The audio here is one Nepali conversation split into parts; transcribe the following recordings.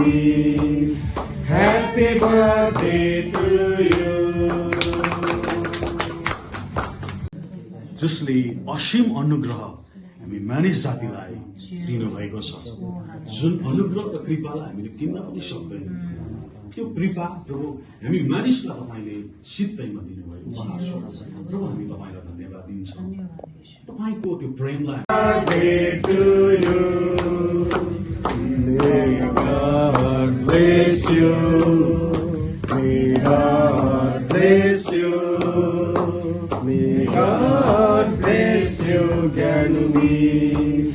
miss. Happy birthday to you. जसले असीम अनुग्रह हामी मानिस जातिलाई दिनुभएको छ, जुन अनुग्रह र कृपालाई हामीले किन्न पनि सक्दैनौँ। त्यो कृपा प्रभु हामी मानिसलाई तपाईँले सित्तैमा दिनुभएको छ। प्रभु हामी तपाईँलाई धन्यवाद दिन्छौँ, तपाईँको त्यो प्रेमलाई। Birthday to you. May God bless you. May God bless you. May God bless you, Ganumis.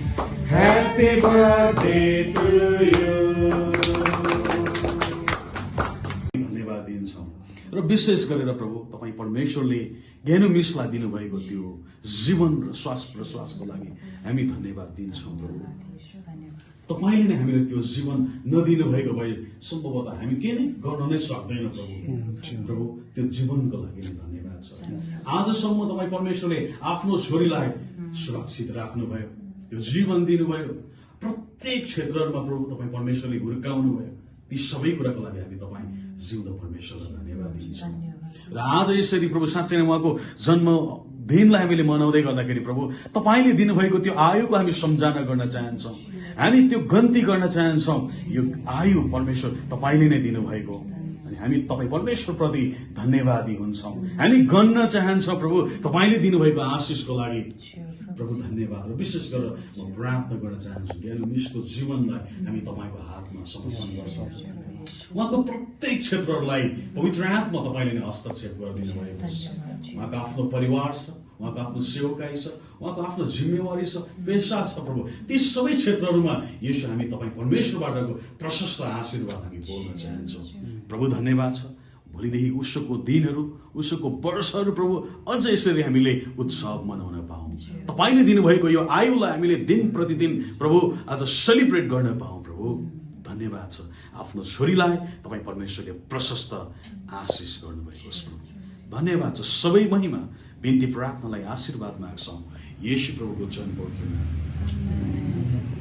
Happy birthday to you. धन्यवाद दिन्छौँ र विशेष गरेर प्रभु तपाईँ परमेश्वरले ज्ञानुमिसलाई दिनुभएको त्यो जीवन र श्वास प्रश्वासको लागि हामी धन्यवाद दिन्छौँ। प्रभु तपाईँले नै हामीलाई त्यो जीवन नदिनु भएको भए सम्भवतः हामी के नै गर्न नै सक्दैन। प्रभु त्यो जीवनको लागि नै धन्यवाद छ। आजसम्म तपाईँ परमेश्वरले आफ्नो छोरीलाई सुरक्षित राख्नुभयो, त्यो जीवन दिनुभयो, प्रत्येक क्षेत्रहरूमा प्रभु तपाईँ परमेश्वरले हुर्काउनु भयो। ती सबै कुराको लागि हामी तपाईँ जिउँदो परमेश्वरलाई धन्यवाद दिन्छौँ। र आज यसरी प्रभु साँच्चै नै उहाँको जन्म दिनलाई हामीले मनाउँदै गर्दाखेरि प्रभु तपाईँले दिनुभएको त्यो आयुको हामी सम्झना गर्न चाहन्छौँ, हामी त्यो गन्ती गर्न चाहन्छौँ। यो आयु परमेश्वर तपाईँले नै दिनुभएको, अनि हामी तपाईँ परमेश्वरप्रति धन्यवादी हुन्छौँ। हामी गन्न चाहन्छौँ प्रभु तपाईँले दिनुभएको आशिषको लागि। प्रभु धन्यवाद। र विशेष गरेर म प्रार्थना गर्न चाहन्छु ज्ञानुमिसको जीवनलाई हामी तपाईँको हातमा समर्पण गर्छौँ। उहाँको प्रत्येक क्षेत्रहरूलाई पवित्र आत्मा तपाईँले नै हस्तक्षेप गरिदिनु भएको छ। उहाँको आफ्नो परिवार छ, उहाँको आफ्नो सेवकाई छ, उहाँको आफ्नो जिम्मेवारी छ, पेसा छ। प्रभु ती सबै क्षेत्रहरूमा यसो हामी तपाईँ परमेश्वरबाटको प्रशस्त आशीर्वाद हामी बोल्न चाहन्छौँ। प्रभु धन्यवाद छ। भोलिदेखि उसको दिनहरू, उसको वर्षहरू प्रभु अझ यसरी हामीले उत्सव मनाउन पाऊँ। तपाईँले दिनुभएको यो आयुलाई हामीले दिन प्रतिदिन प्रभु आज सेलिब्रेट गर्न पाऊँ। प्रभु धन्यवाद छ। आफ्नो छोरीलाई तपाईँ परमेश्वरले प्रशस्त आशिष गर्नुभएको छ। धन्यवाद छ। सबै महिमा बिन्ती प्रार्थनालाई आशीर्वाद माग्छौँ येशू प्रभुको जन्म पवित्र नाममा।